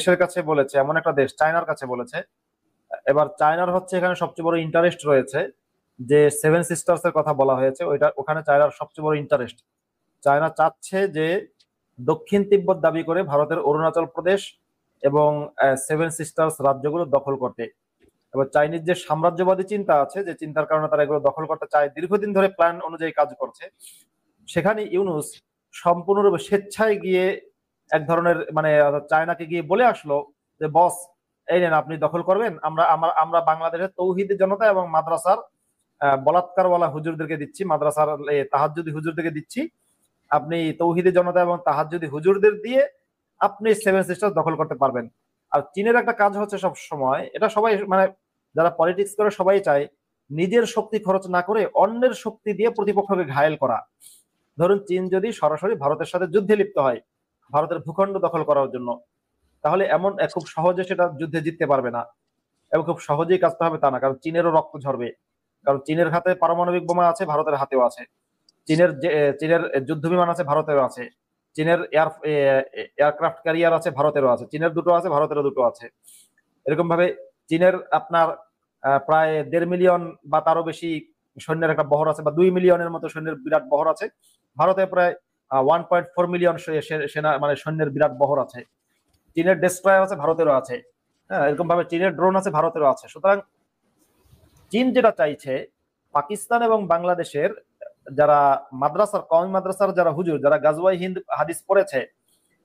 দেশের কাছে বলেছে, এমন একটা দেশ চায়নার কাছে বলেছে। এবার চায়নার হচ্ছে এখানে সবচেয়ে বড় ইন্টারেস্ট রয়েছে, যে সেভেন সিস্টার্স এর কথা বলা হয়েছে, ওইটা ওখানে চায়নার সবচেয়ে বড় ইন্টারেস্ট। চায়না চাচ্ছে যে দক্ষিণ তিব্বত দাবি করে ভারতের অরুণাচল প্রদেশ এবং সেভেন সিস্টার্স রাজ্যগুলো দখল করতে। এবার চাইনিজ যে সাম্রাজ্যবাদী চিন্তা আছে, যে চিন্তার কারণে তারা এগুলো দখল করতে চায়, দীর্ঘদিন ধরে প্ল্যান অনুযায়ী কাজ করছে, সেখানে ইউনুস সম্পূর্ণরূপে স্বেচ্ছায় গিয়ে এক ধরনের মানে চায়নাকে গিয়ে বলে আসলো যে বস, এই নেন আপনি দখল করবেন, আমরা বাংলাদেশের তৌহিদি জনতা এবং মাদ্রাসার বলাৎকারওয়ালা হুজুরদেরকে দিচ্ছি, মাদ্রাসার তাহাজ্জুদি হুজুরদেরকে দিচ্ছি, আপনি তৌহিদি জনতা এবং তাহাজ্জুদি হুজুরদের দিয়ে আপনি সেভেন সিস্টার দখল করতে পারবেন। আর চীনের একটা কাজ হচ্ছে সব সময়, এটা সবাই মানে যারা পলিটিক্স করে সবাই চায় নিজের শক্তি খরচ না করে অন্যের শক্তি দিয়ে প্রতিপক্ষকে ঘায়েল করা। ধরুন চীন যদি সরাসরি ভারতের সাথে যুদ্ধে লিপ্ত হয় ভারতের ভূখণ্ড দখল করার জন্য, তাহলে এমন খুব সহজে সেটা যুদ্ধে জিততে পারবে না, এবং খুব সহজেই কাজটা হবে তা না, কারণ চীনেরও রক্ত ঝরবে। কারণ চীনের হাতে পারমাণবিক বোমা আছে, ভারতের হাতেও আছে। চীনের যুদ্ধ বিমান আছে, ভারতেরও আছে। চীনের এয়ারক্রাফট ক্যারিয়ার আছে, ভারতেরও আছে। চীনের দুটো আছে, ভারতেরও দুটো আছে। এরকম ভাবে চীনের আপনার প্রায় 1.5 মিলিয়ন বা তারও বেশি সৈন্যের একটা বহর আছে, বা 2 মিলিয়নের মতো সৈন্যের বিরাট বহর আছে। ভারতে প্রায় 1.4 মিলিয়ন সেনা মানে সৈন্যের বিরাট বহর আছে। চীনের ডেস্ট্রয়ার আছে, ভারতেরও আছে। হ্যাঁ, এরকম ভাবে চীনের ড্রোন আছে, ভারতেরও আছে। সুতরাং চীন যেটা চাইছে, পাকিস্তান এবং বাংলাদেশের যারা কওমি মাদ্রাসার যারা হুজুর, যারা গাজওয়াই হিন্দ হাদিস পড়েছে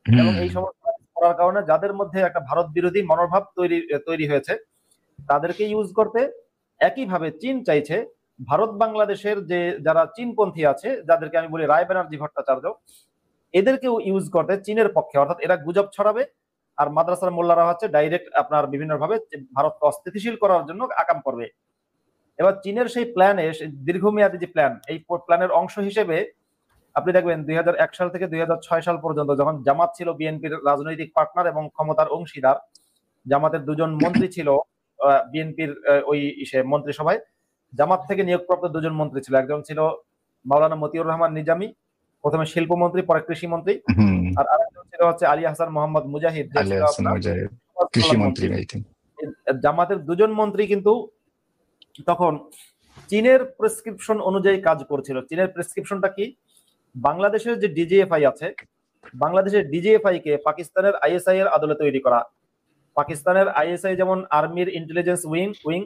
এবং এই সমস্ত করার কারণে যাদের মধ্যে একটা ভারত বিরোধী মনোভাব তৈরি হয়েছে, তাদেরকে ইউজ করতে। একইভাবে চীন চাইছে ভারত বাংলাদেশের যে যারা চীনপন্থী আছে, যাদেরকে আমি বলি রায় ব্যানার্জি ভট্টাচার্য, এদেরকেও ইউজ করতে চীনের পক্ষে। অর্থাৎ এরা গুজব ছড়াবে, আর মাদ্রাসার মোল্লারা হচ্ছে ডাইরেক্ট আপনার বিভিন্ন ভাবে ভারতকে অস্থিতিশীল করার জন্য আকাম করবে। এবার চীনের সেই প্ল্যানে, দীর্ঘমেয়াদী যে প্ল্যান, এই প্ল্যানের অংশ হিসেবে আপনি দেখবেন 2001 সাল থেকে 2006 সাল পর্যন্ত, যখন জামাত ছিল বিএনপির রাজনৈতিক পার্টনার এবং ক্ষমতার অংশীদার, জামাতের 2জন মন্ত্রী ছিল বিএনপির ওই মন্ত্রিসভায়। জামাত থেকে নিয়োগপ্রাপ্ত 2জন মন্ত্রী ছিল, একজন ছিল মাওলানা মতিউর রহমান নিজামী, প্রথমে শিল্পমন্ত্রী পরে কৃষি মন্ত্রী, আর আরেকজন ছিল হচ্ছে আলী হাসান মোহাম্মদ মুজাহিদ, যে ছিল আপনার কৃষি মন্ত্রী। জামাতের 2জন মন্ত্রী কিন্তু তখন চীনের প্রেসক্রিপশন অনুযায়ী কাজ করছিল। চীনের প্রেসক্রিপশনটা কি? বাংলাদেশের যে ডিজিএফআই আছে, বাংলাদেশের ডিজিএফআই কে পাকিস্তানের আইএসআই এর আদলে তৈরি করা। পাকিস্তানের আইএসআই যেমন আর্মির ইন্টেলিজেন্স উইং,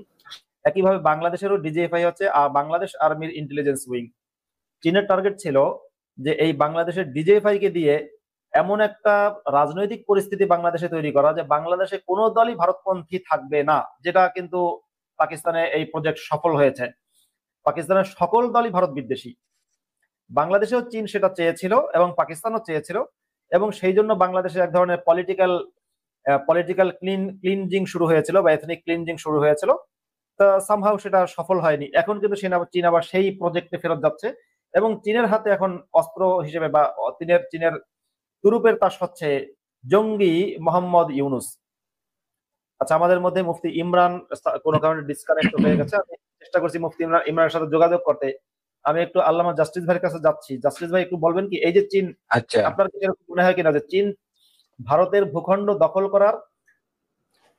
একইভাবে বাংলাদেশেরও ডিজিএফআই হচ্ছে বাংলাদেশ আর্মির ইন্টেলিজেন্স উইং। চীনের টার্গেট ছিল যে এই বাংলাদেশের ডিজিএফআই কে দিয়ে এমন একটা রাজনৈতিক পরিস্থিতি বাংলাদেশে তৈরি করা যে বাংলাদেশে কোনো দলই ভারতপন্থী থাকবে না, যেটা কিন্তু পাকিস্তানে এই প্রজেক্ট সফল হয়েছে। পাকিস্তানের সকল দলই ভারত বিদ্বেষী। বাংলাদেশেও চীন সেটা চেয়েছিল এবং পাকিস্তানও চেয়েছিল, এবং সেই জন্য বাংলাদেশে এক ধরনের পলিটিক্যাল ক্লিনজিং শুরু হয়েছিল, বা এথনিক ক্লিনজিং শুরু হয়েছিল। তা সামহাও সেটা সফল হয়নি। এখন কিন্তু চীন আবার সেই প্রজেক্টে ফেরত যাচ্ছে, এবং চীনের হাতে এখন অস্ত্র হিসেবে বা চীনের তুরুপের তাস হচ্ছে জঙ্গি মোহাম্মদ ইউনুস। আচ্ছা, আমাদের মধ্যে মুফতি ইমরান কোনো কারণে ডিসকানেক্ট হয়ে গেছে। আমি চেষ্টা করছি মুফতি ইমরানের সাথে যোগাযোগ করতে। আমি একটু আল্লামা জাস্টিস ভাইয়ের কাছে যাচ্ছি। জাস্টিস ভাই, একটু বলবেন কি, এই যে চীন, আপনার কি এরকম মনে হয় কিনা যে চীন ভারতের ভূখণ্ড দখল করার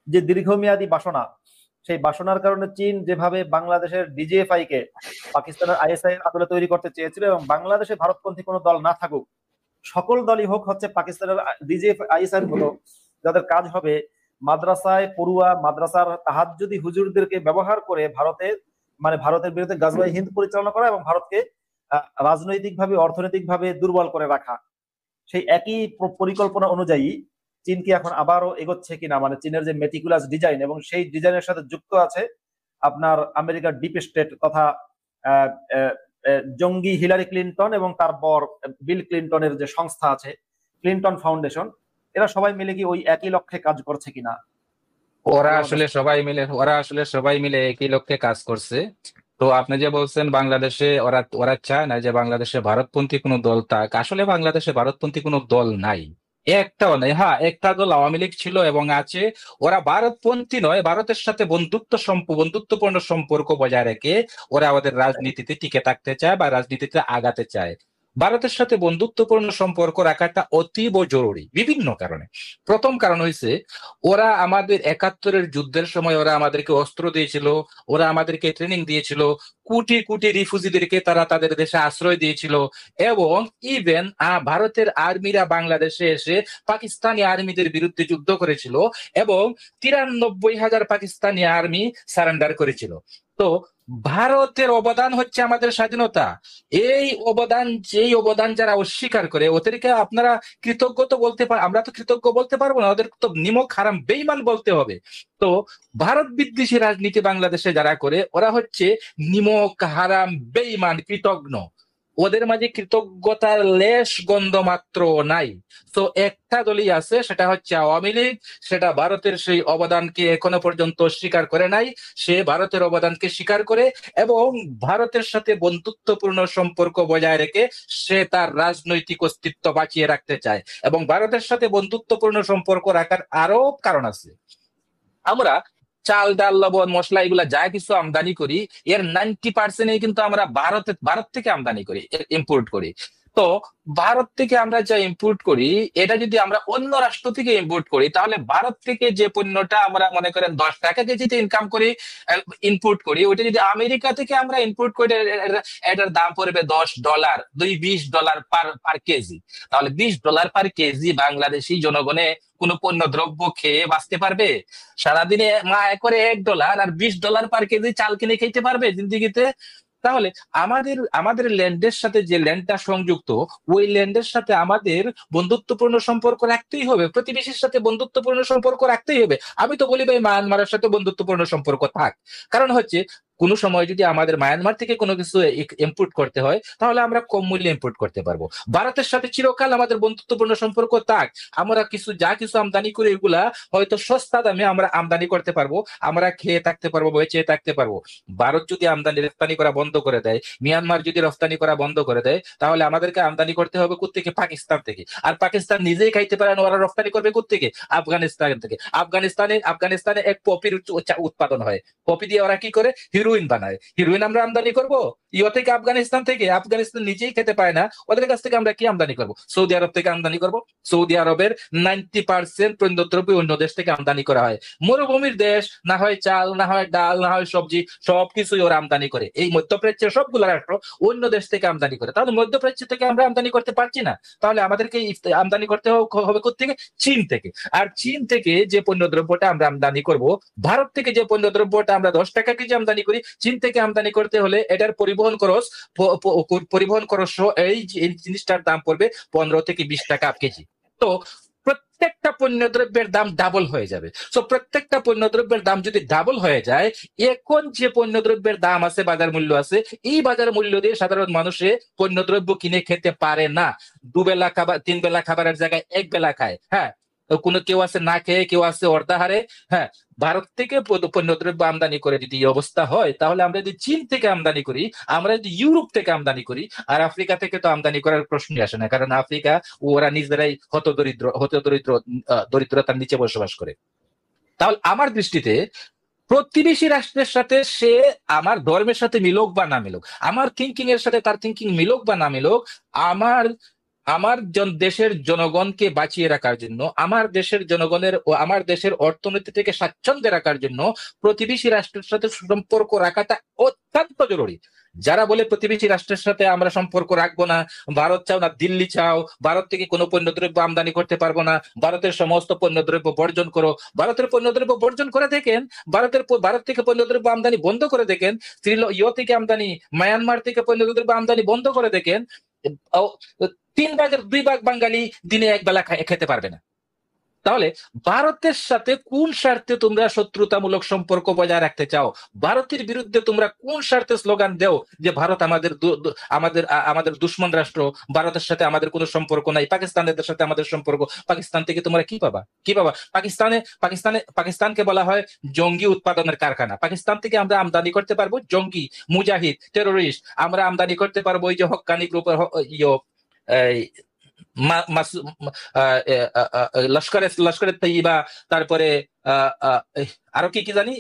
যে দীর্ঘমেয়াদী বাসনা, সেই বাসনার কারণে চীন যেভাবে বাংলাদেশের ডিজিএফআই কে পাকিস্তানের আইএসআই এর আদলে তৈরি করতে চেয়েছিল, এবং বাংলাদেশে ভারতপন্থী কোনো দল না থাকুক, সকল দলই হোক হচ্ছে পাকিস্তানের ডিজিএফআই আইএসআই এর মতো, যাদের কাজ হবে মাদ্রাসায় পড়ুয়া, মাদ্রাসার তাহাজ্জুদি হুজুরদেরকে ব্যবহার করে ভারতের বিরুদ্ধে গাজওয়াই হিন্দ পরিচালনা করা এবং ভারতকে রাজনৈতিকভাবে অর্থনৈতিকভাবে দুর্বল করে রাখা। সেই একই পরিকল্পনা অনুযায়ী চীন কি এখন আবারও এগোচ্ছে কিনা, মানে চীনের যে মেটিকুলাস ডিজাইন, এবং সেই ডিজাইনের সাথে যুক্ত আছে আপনার আমেরিকার ডিপ স্টেট তথা জঙ্গি হিলারি ক্লিনটন এবং তার বর বিল ক্লিনটনের যে সংস্থা আছে ক্লিনটন ফাউন্ডেশন, এরা সবাই মিলে কি ওই একই লক্ষ্যে কাজ করছে কিনা? ওরা আসলে সবাই মিলে একই লক্ষ্যে কাজ করছে। তো আপনি যে বলছেন বাংলাদেশে ওরা চায় না যে বাংলাদেশে ভারতপন্থী কোনো দল থাক। আসলে বাংলাদেশে ভারতপন্থী কোনো দল নাই, একটাও নাই। হ্যাঁ, একটা দল আওয়ামী লীগ ছিল এবং আছে। ওরা ভারতপন্থী নয়, ভারতের সাথে বন্ধুত্বপূর্ণ সম্পর্ক বজায় রেখে ওরা ওদের রাজনীতিতে টিকে থাকতে চায় বা রাজনীতিতে আগাতে চায়। ভারতের সাথে বন্ধুত্বপূর্ণ সম্পর্ক রাখাটা অতীব জরুরি বিভিন্ন কারণে। প্রথম কারণ হয়েছে, ওরা আমাদের ৭১-এর যুদ্ধের সময় ওরা আমাদেরকে অস্ত্র দিয়েছিল, ওরা আমাদেরকে ট্রেনিং দিয়েছিল, কোটি কোটি রিফিউজিদেরকে তারা তাদের দেশে আশ্রয় দিয়েছিল, এবং ইভেন ভারতের আর্মিরা বাংলাদেশে এসে পাকিস্তানি আর্মিদের বিরুদ্ধে যুদ্ধ করেছিল, এবং ৯৩,০০০ পাকিস্তানি আর্মি সারেন্ডার করেছিল। তো ভারতের অবদান হচ্ছে আমাদের স্বাধীনতা। যেই অবদান যারা অস্বীকার করে, ওদেরকে আপনারা কৃতজ্ঞ তো আমরা তো কৃতজ্ঞ বলতে পারবো না, ওদের তো নিমক হারাম বেঈমান বলতে হবে। তো ভারত বিদ্বেষী রাজনীতি বাংলাদেশে যারা করে, ওরা হচ্ছে নিমক হারাম বেঈমান কৃতজ্ঞ। ওদের মাঝে কৃতজ্ঞতার লেশ গন্ধ মাত্র নাই। তো একটা দলই আছে, সেটা হচ্ছে আওয়ামী লীগ। সেটা ভারতের সেই অবদানকে এখনো পর্যন্ত স্বীকার করে নাই। সে ভারতের অবদানকে স্বীকার করে এবং ভারতের সাথে বন্ধুত্বপূর্ণ সম্পর্ক বজায় রেখে সে তার রাজনৈতিক অস্তিত্ব বাঁচিয়ে রাখতে চায়। এবং ভারতের সাথে বন্ধুত্বপূর্ণ সম্পর্ক রাখার আরো কারণ আছে। আমরা চাল, ডাল, লবণ, মশলা এগুলা যা কিছু আমদানি করি, এর 90% কিন্তু আমরা ভারত থেকে আমদানি করি, ইম্পোর্ট করি। তো ভারত থেকে আমরা যা ইম্পোর্ট করি, এটা যদি আমরা অন্য রাষ্ট্র থেকে ইম্পোর্ট করি, তাহলে ভারত থেকে যে পণ্যটা আমরা মনে করেন 10 টাকা কেজিতে ইনকাম করি, ইম্পোর্ট করি, ওইটা যদি আমেরিকা থেকে আমরা ইম্পোর্ট করি, এটার দাম পড়বে $10, $20 পার কেজি। তাহলে $20 পার কেজি বাংলাদেশি জনগণে কোনো পণ্য দ্রব্য খেয়ে বাঁচতে পারবে? সারাদিনে মা করে $1 আর $20 পার কেজি চাল কিনে খেতে পারবে জিন্দিগিতে? তাহলে আমাদের ল্যান্ডের সাথে যে ল্যান্ডটা সংযুক্ত, ওই ল্যান্ডের সাথে আমাদের বন্ধুত্বপূর্ণ সম্পর্ক রাখতেই হবে, প্রতিবেশীর সাথে বন্ধুত্বপূর্ণ সম্পর্ক রাখতেই হবে। আমি তো বলি ভাই, মায়ানমারের সাথে বন্ধুত্বপূর্ণ সম্পর্ক থাক। কারণ হচ্ছে, কোনো সময় যদি আমাদের মায়ানমার থেকে কোনো কিছু ইম্পোর্ট করতে হয়, তাহলে আমরা কম মূল্যে ইম্পোর্ট করতে পারবো। ভারতের সাথে চিরকাল আমাদের বন্ধুত্বপূর্ণ সম্পর্ক থাক। আমরা যা কিছু আমদানি করি, এগুলা হয়তো সস্তা দামে আমরা আমদানি করতে পারবো, আমরা খেয়ে থাকতে পারবো, বেঁচে থাকতে পারবো। ভারত যদি রপ্তানি করা বন্ধ করে দেয়, মিয়ানমার যদি রপ্তানি করা বন্ধ করে দেয়, তাহলে আমাদেরকে আমদানি করতে হবে কোত্থেকে? পাকিস্তান থেকে। আর পাকিস্তান নিজেই খাইতে পারে না, ওরা রপ্তানি করবে কোত্থেকে? আফগানিস্তান থেকে। আফগানিস্তানে এক পপির উৎপাদন হয়। পপি দিয়ে ওরা কি করে? হিরোইন বানায়। হিরোইন আমরা আমদানি করবো থেকে? আফগানিস্তান থেকে। আফগানিস্তান নিজেই খেতে পায় না, ওদের কাছ থেকে আমরা কি আমদানি করবো? সৌদি আরব থেকে আমদানি করবো। সৌদি আরবের 90% পণ্যদ্রব্য অন্য দেশ থেকে আমদানি করা হয়। মরুভূমির দেশ, না হয় চাল, না হয় ডাল, না হয় সবজি, সবকিছুই ওরা আমদানি করে। এই মধ্যপ্রাচ্যের সবগুলো রাষ্ট্র অন্য দেশ থেকে আমদানি করে। তাহলে মধ্যপ্রাচ্য থেকে আমরা আমদানি করতে পারছি না, তাহলে আমাদেরকে আমদানি করতে হবে কোত্থেকে? চীন থেকে। আর চীন থেকে যে পণ্যদ্রব্যটা আমরা আমদানি করব, ভারত থেকে যে পণ্যদ্রব্যটা আমরা 10 টাকা কেজি আমদানি করি, চীন থেকে আমদানি করতে হলে এটার পরিবহন খরচ সহ এই জিনিসটার দাম পড়বে 15 থেকে 20 টাকা কেজি। তো প্রত্যেকটা পণ্যদ্রব্যের দাম ডাবল হয়ে যাবে। তো প্রত্যেকটা পণ্যদ্রব্যের দাম যদি ডাবল হয়ে যায়, এখন যে পণ্যদ্রব্যের দাম আছে, বাজার মূল্য আছে, এই বাজার মূল্য দিয়ে সাধারণ মানুষে পণ্যদ্রব্য কিনে খেতে পারে না। দুবেলা খাবার, 3 বেলা খাবারের জায়গায় 1 বেলা খায়। হ্যাঁ, কেউ আছে না খেয়ে, কেউ আছে অর্ধাহারে। হ্যাঁ, ভারত থেকে পণ্যদ্রব্য আমদানি করে যদি এই অবস্থা হয়, তাহলে আমরা যদি চীন থেকে আমদানি করি, আমরা যদি ইউরোপ থেকে আমদানি করি, আর আফ্রিকা থেকে তো আমদানি করার প্রশ্নই আসে না, কারণ আফ্রিকা ওরা নিজেরাই দরিদ্রতার নিচে বসবাস করে। তাহলে আমার দৃষ্টিতে প্রতিবেশী রাষ্ট্রের সাথে সে আমার ধর্মের সাথে মিলুক বা না মিলুক, আমার থিঙ্কিং এর সাথে তার থিঙ্কিং মিলুক বা না মিলুক, আমার আমার দেশের জনগণকে বাঁচিয়ে রাখার জন্য, আমার দেশের জনগণের ও আমার দেশের অর্থনীতি থেকে স্বাচ্ছন্দ্যে রাখার জন্য প্রতিবেশী রাষ্ট্রের সাথে সম্পর্ক রাখাটা অত্যন্ত জরুরি। যারা বলে প্রতিবেশী রাষ্ট্রের সাথে আমরা সম্পর্ক রাখবো না, ভারত চাও না দিল্লি চাও, ভারত থেকে কোনো পণ্যদ্রব্য আমদানি করতে পারবো না, ভারতের সমস্ত পণ্যদ্রব্য বর্জন করো, ভারতের পণ্যদ্রব্য বর্জন করে দেখেন, ভারত থেকে পণ্যদ্রব্য আমদানি বন্ধ করে দেখেন, থেকে আমদানি, মায়ানমার থেকে পণ্যদ্রব্য আমদানি বন্ধ করে দেখেন, 3 ভাগের 2 ভাগ বাঙালি দিনে 1 বেলা খেতে পারবে না। তাহলে ভারতের সাথে কোন স্বার্থে তোমরা শত্রুতামূলক সম্পর্ক বজায় রাখতে চাও? ভারতের বিরুদ্ধে তোমরা কোন স্বার্থে স্লোগান দেও যে ভারত আমাদের দুশ্মন রাষ্ট্র, ভারতের সাথে আমাদের কোনো সম্পর্ক নাই, পাকিস্তানের সাথে আমাদের সম্পর্ক? পাকিস্তান থেকে তোমরা কি পাবা? পাকিস্তানকে বলা হয় জঙ্গি উৎপাদনের কারখানা। পাকিস্তান থেকে আমরা আমদানি করতে পারবো জঙ্গি, মুজাহিদ, টেরোরিস্ট। আমরা আমদানি করতে পারবো ওই যে হক্কানি গ্রুপের লস্করে তৈবা, তারপরে আরো কি কি জানি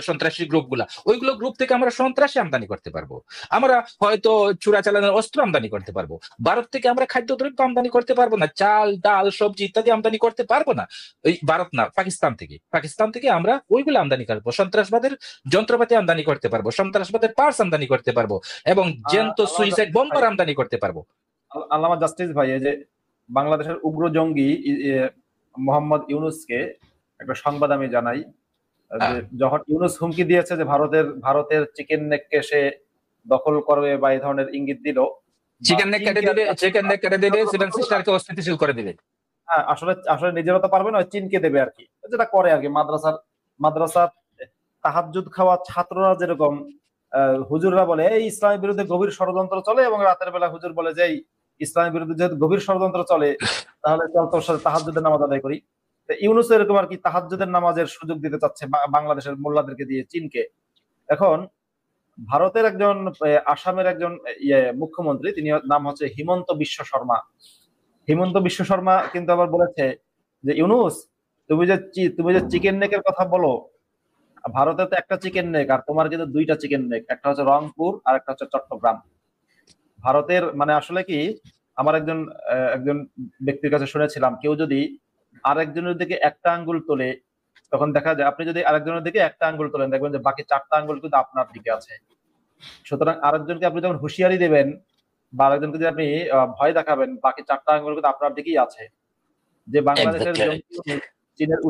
সন্ত্রাসী গ্রুপ গুলা, ওইগুলো গ্রুপ থেকে আমরা সন্ত্রাসী আমদানি করতে পারবো। আমরা হয়তো চোরাচালানের অস্ত্র আমদানি করতে পারবো। ভারত থেকে আমরা খাদ্যদ্রব্য আমদানি করতে পারবো না, চাল ডাল সবজি ইত্যাদি আমদানি করতে পারবো না। ওই ভারত না, পাকিস্তান থেকে আমরা ওইগুলো আমদানি করবো। সন্ত্রাসবাদের যন্ত্রপাতি আমদানি করতে পারবো, সন্ত্রাসবাদের পার্টস আমদানি করতে পারবো, এবং জ্যান্ত আল্লামা সুইসাইড জাস্টিস ভাই, বোম্বার আমদানি করতে পারবো। আল্লামা জাস্টিস ভাই, এই যে বাংলাদেশের উগ্র জঙ্গি মোহাম্মদ ইউনূসকে একটা সংবাদ আমি জানাই, যে হ্যাঁ, যখন ইউনূস হুমকি দিয়েছে যে ভারতের চিকেন নেককে সে দখল করবে বা এই ধরনের ইঙ্গিত দিল, বা চীনকে চিকেন নেক কেটে দিলে সেভেন সিস্টারকে অস্থিতিশীল করে দিবে। হ্যাঁ, আসলে আসলে নিজেরা তো পারবে না, ওই চীনকে দেবে আর কি, যেটা করে আর কি। মাদ্রাসার তাহাজ্জুদ খাওয়া ছাত্ররা যেরকম হুজুররা বলে এই ইসলামের বিরুদ্ধে গভীর ষড়যন্ত্র চলে, এবং রাতের বেলা হুজুর বলে যে এই ইসলামের বিরুদ্ধে যেহেতু গভীর ষড়যন্ত্র চলে, তাহলে চল তোর সাথে তাহাজ্জুদের নামাজ আদায় করি। তো ইউনূস এরকম আর কি তাহাজ্জুদের নামাজের সুযোগ দিতে চাচ্ছে বাংলাদেশের মোল্লাদেরকে দিয়ে চীনকে। এখন ভারতের একজন আসামের একজন মুখ্যমন্ত্রী, তিনি নাম হচ্ছে হিমন্ত বিশ্ব শর্মা কিন্তু আবার বলেছে যে ইউনূস, তুমি যে চিকেন নেকের কথা বলো, ভারতে তো একটা চিকেন নেক, আর তোমার কিন্তু দুইটা চিকেন নেক, একটা হচ্ছে রংপুর আর একটা হচ্ছে চট্টগ্রাম। ভারতের মানে আসলে কি, আমার একজন ব্যক্তির কাছে শুনেছিলাম, কেউ যদি আরেকজনের দিকে একটা আঙ্গুল তোলে, তখন দেখা যায়, আপনি যদি আরেকজনের দিকে একটা আঙ্গুল তোলেন, দেখবেন যে বাকি চারটা আঙ্গুল কিন্তু আপনার দিকে আছে। সুতরাং আরেকজনকে আপনি যখন হুঁশিয়ারি দেবেন বা আরেকজনকে যদি আপনি ভয় দেখাবেন, বাকি চারটা আঙ্গুল কিন্তু আপনার দিকেই আছে। যে বাংলাদেশের এক্স্যাক্টলি। জঙ্গি চীনের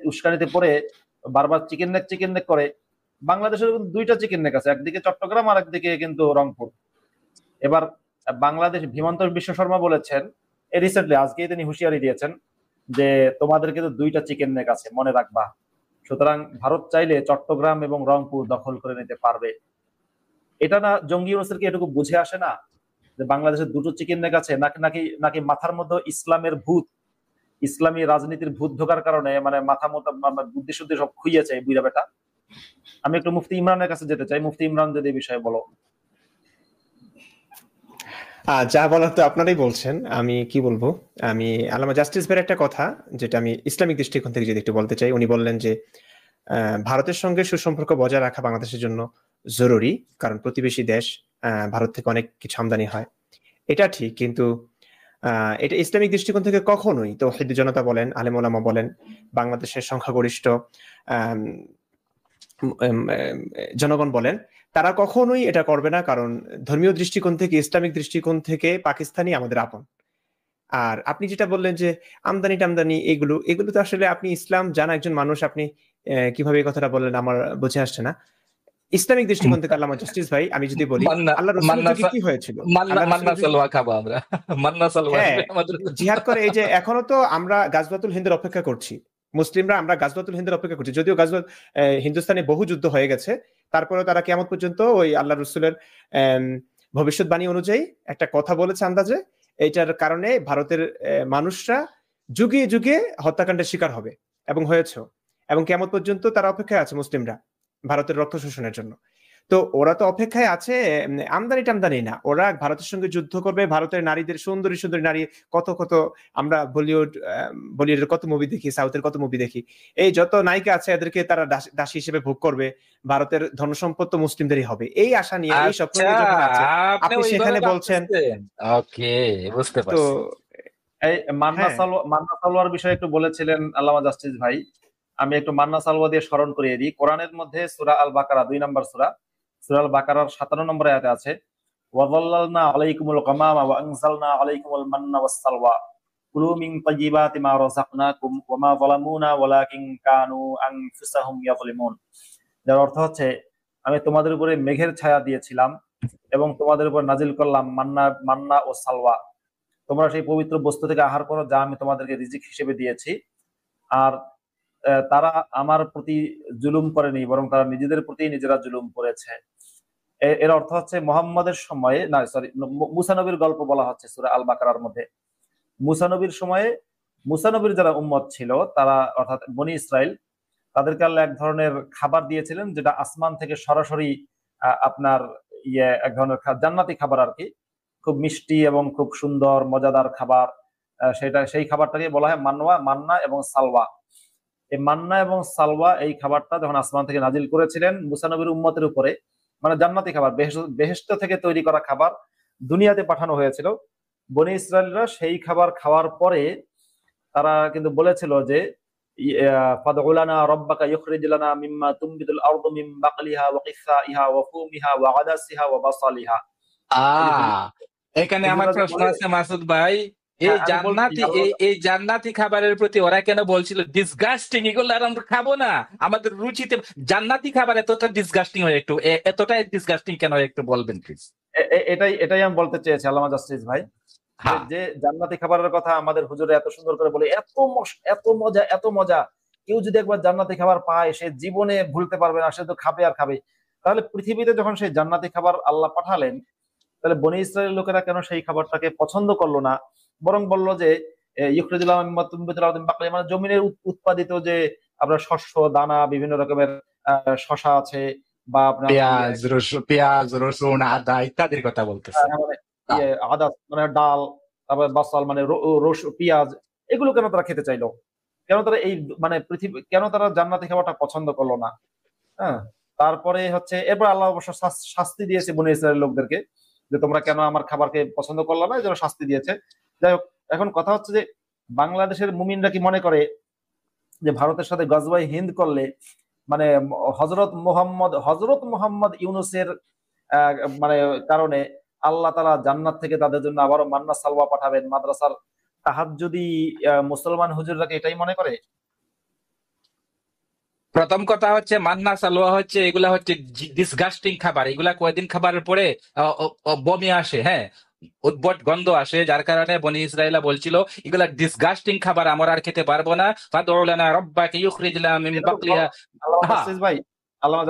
উস্কানিতে পড়ে বারবার চিকেন নেক করে, বাংলাদেশের কিন্তু দুইটা চিকেন নেক আছে, একদিকে চট্টগ্রাম আর একদিকে কিন্তু রংপুর। এবার বাংলাদেশ হিমন্ত বিশ্ব শর্মা বলেছেন, রিসেন্টলি আজকেই তিনি হুঁশিয়ারি দিয়েছেন যে তোমাদের কিন্তু দুইটা চিকেন নেক আছে, মনে রাখবা। সুতরাং ভারত চাইলে চট্টগ্রাম এবং রংপুর দখল করে নিতে পারবে। এটা না জঙ্গি ইউনূসের কি এটুকু বুঝে আসে না যে বাংলাদেশের দুটো চিকেন নেক আছে, নাকি নাকি নাকি মাথার মধ্যে ইসলামী রাজনীতির ভূত ঢোকার কারণে মানে মাথা মতো বুদ্ধি শুদ্ধি সব খুইয়েছে এই বুইরা বেটা। আমি একটু মুফতি ইমরানের কাছে যেতে চাই, মুফতি ইমরান যদি এই বিষয়ে বলো। যা বলার তো আপনারাই বলছেন, আমি কি বলবো। আমি আল্লামা জাস্টিস ভাইয়ের একটা কথা, যেটা আমি ইসলামিক দৃষ্টিকোণ থেকে যদি একটু বলতে চাই। উনি বললেন যে ভারতের সঙ্গে সুসম্পর্ক বজায় রাখা বাংলাদেশের জন্য জরুরি, কারণ প্রতিবেশী দেশ, ভারত থেকে অনেক কিছু আমদানি হয়। এটা ঠিক, কিন্তু এটা ইসলামিক দৃষ্টিকোণ থেকে কখনোই, তো তৌহিদি জনতা বলেন, আলেম ওলামা বলেন, বাংলাদেশের সংখ্যাগরিষ্ঠ আম, উম, জনগণ বলেন, তারা কখনোই এটা করবে না, কারণ ধর্মীয় দৃষ্টিকোণ থেকে, ইসলামিক দৃষ্টিকোণ থেকে পাকিস্তানি আমাদের আপন। আর আপনি যেটা বললেন যে আমদানি টামদানি, এগুলো এগুলো তো আসলে, আপনি ইসলাম জানা একজন মানুষ, আপনি কিভাবে এই কথাটা বললেন আমার বুঝে আসছে না। ইসলামিক দৃষ্টিকোণ থেকে আল্লামা জাস্টিস ভাই, আমি যদি বলি, মান্না আল্লাহ রসুলের মান্না যুগে কি হয়েছিল? মান্না আল্লাহ মান্না রসুলের যুগে, সালোয়া খাবো আমরা। মান্না সালোয়া হ্যাঁ, আসবে আমাদের। জিহাদ করে। এই যে এখনো তো আমরা গাজওয়াতুল হিন্দের অপেক্ষা করছি, মুসলিমরা আমরা গাজওয়াতুল হিন্দের অপেক্ষা করছি, যদিও হিন্দুস্তানে বহু যুদ্ধ হয়ে গেছে, তারপরেও তারা কিয়ামত পর্যন্ত ওই আল্লাহ রসুলের ভবিষ্যৎবাণী অনুযায়ী একটা কথা বলেছে আন্দাজে, এইটার কারণে ভারতের মানুষরা যুগে যুগে হত্যাকাণ্ডের শিকার হবে, এবং হয়েছে, এবং কিয়ামত পর্যন্ত তারা অপেক্ষায় আছে মুসলিমরা ভারতের রক্ত শোষণের জন্য। তো ওরা তো অপেক্ষায় আছে, আমদানি টামদানি না, ওরা ভারতের সঙ্গে যুদ্ধ করবে। ভারতের নারীদের, সুন্দরী সুন্দরী নারী, কত কত, আমরা বলিউডের কত মুভি দেখি, সাউথের কত মুভি দেখি, এই যত নায়িকা আছে এদেরকে তারা দাসী হিসেবে ভোগ করবে। ভারতের ধনসম্পদ তো মুসলিমদেরই হবে, এই আশা নিয়ে, এই স্বপ্ন আচ্ছা, নিয়ে যখন আছে, আপনি আপনি ওইভাবে সেখানে বলছেন। ভাবতেছেন। ওকে, বুঝতে তো পারছি। এই হ্যাঁ, মান্না সালোয়ার বিষয়ে একটু বলেছিলেন আল্লামা জাস্টিস ভাই। আমি একটু মান্না সালোয়া দিয়ে স্মরণ করিয়ে দিই। কোরআনের মধ্যে সূরা আল বাকারা 2 নম্বর সূরা আল বাকারার 57 নম্বর আয়াতে আছে, ওয়াযাল্লালনা আলাইকুমুল গামামা ওয়া আনজালনা আলাইকুমুল মান্না ওয়াস সালওয়া কুলু মিন তাইয়্যিবাতি মা রাযাকনাকুম ওয়া মা যালামুনা ওয়ালাকিন কানু আনফুসাহুম ইয়াযলিমুন। যার অর্থ হচ্ছে, আমি তোমাদের উপরে মেঘের ছায়া দিয়েছিলাম এবং তোমাদের উপর নাজিল করলাম মান্না ও সালওয়া। তোমরা সেই পবিত্র বস্তু থেকে আহার করো যা আমি তোমাদেরকে রিজিক হিসেবে দিয়েছি। আর তারা আমার প্রতি জুলুম করেনি, বরং তারা নিজেদের প্রতি নিজেরা জুলুম করেছে। এর অর্থ হচ্ছে মোহাম্মদের সময়ে, না সরি, মুসা নবীর গল্প বলা হচ্ছে সূরা আল বাকারার মধ্যে। মুসা নবীর সময়ে মুসা নবীর যারা উম্মত ছিল, তারা অর্থাৎ বনি ইসরাইল, তাদেরকে আল্লাহ এক ধরনের খাবার দিয়েছিলেন, যেটা আসমান থেকে সরাসরি আপনার এক ধরনের জান্নাতি খাবার আর কি, খুব মিষ্টি এবং খুব সুন্দর মজাদার খাবার। সেই খাবারটাকে বলা হয় মান্না এবং সালওয়া। এই মান্না এবং সালওয়া এই খাবারটা যখন আসমান থেকে নাজিল করেছিলেন মুসা নবীর উম্মতের উপরে, মানে জান্নাতি খাবার, বেহেশত থেকে তৈরি করা খাবার দুনিয়াতে পাঠানো হয়েছিল। বনি ইসরায়েলরা সেই খাবার খাওয়ার পরে তারা কিন্তু বলেছিল যে ফাদউ লানা রাব্বাকা ইখরিজ লানা মিম্মা তুনবিতুল আরদু মিন বাকলিহা ওয়া কিসসাইহা ওয়া ফুমিহা ওয়া আদাসিহা ওয়া বাসালিহা। এখানে আমার প্রশ্ন বলে, আছে মাসুদ ভাই, এই হ্যাঁ, আমি বলছি, এই জান্নাতি খাবারের প্রতি ওরা কেন বলছিল ডিসগাস্টিং, এগুলো আর আমরা খাবো না, আমাদের রুচিতে জান্নাতি খাবার এতটা ডিসগাস্টিং হয়, একটু এতটাই ডিসগাস্টিং কেন হয় একটু বলবেন প্লিজ? এটাই আমি বলতে চেয়েছি আল্লামা জাস্টিস ভাই, যে জান্নাতি খাবারের কথা আমাদের হুজুরে এত সুন্দর করে বলে, এত মজা, এত মজা। কেউ যদি একবার জান্নাতি খাবার পায় সে জীবনে ভুলতে পারবে না, সে তো খাবে আর খাবে। তাহলে পৃথিবীতে যখন সেই জান্নাতি খাবার আল্লাহ পাঠালেন, তাহলে বনি ইসরায়েলের লোকেরা কেন সেই খাবারটাকে পছন্দ করলো না, বরং বললো যে মানে জমিনের উৎপাদিত যে আপনার শস্য দানা, বিভিন্ন রকমের শশা আছে, বা আপনার পেঁয়াজ রসুন আদা ইত্যাদির কথা বলতেছে, আদা মানে ডাল, তারপর বাসাল মানে পেঁয়াজ, এগুলো কেন তারা খেতে চাইলো? কেন তারা এই মানে কেন তারা জান্নাতি খাবারটা পছন্দ করলো না? হ্যাঁ, তারপরে হচ্ছে এরপর আল্লাহ অবশ্য শাস্তি দিয়েছে বনি ইসরায়েলের লোকদেরকে, যে তোমরা কেন আমার খাবারকে পছন্দ করলো না, এই জন্য শাস্তি দিয়েছে। যাই হোক, এখন কথা হচ্ছে যে বাংলাদেশের মুমিনরা কি মনে করে যে ভারতের সাথে গজওয়াই হিন্দ করলে মানে হজরত মোহাম্মদ ইউনুসের মানে কারণে আল্লাহ তাআলা জান্নাত থেকে তাদের জন্য আবারও মান্না সালওয়া পাঠাবেন? মাদ্রাসার তাহাজ্জুদি মুসলমান হুজুররা কি এটাই মনে করে? প্রথম কথা হচ্ছে মান্না সালোয়া হচ্ছে, এগুলা হচ্ছে ডিসগাস্টিং খাবার, এগুলা কয়েকদিন খাবারের পরে বমি আসে, হ্যাঁ, উদ্ভট গন্ধ আসে, যার কারণে বনি ইসরায়েলা বলছিল এগুলা ডিসগাস্টিং খাবার, আমরা আর খেতে পারবো না। ফাদউ লানা রাব্বাকা ইখরিজ লানা মিন বাকলিহা। আল্লামা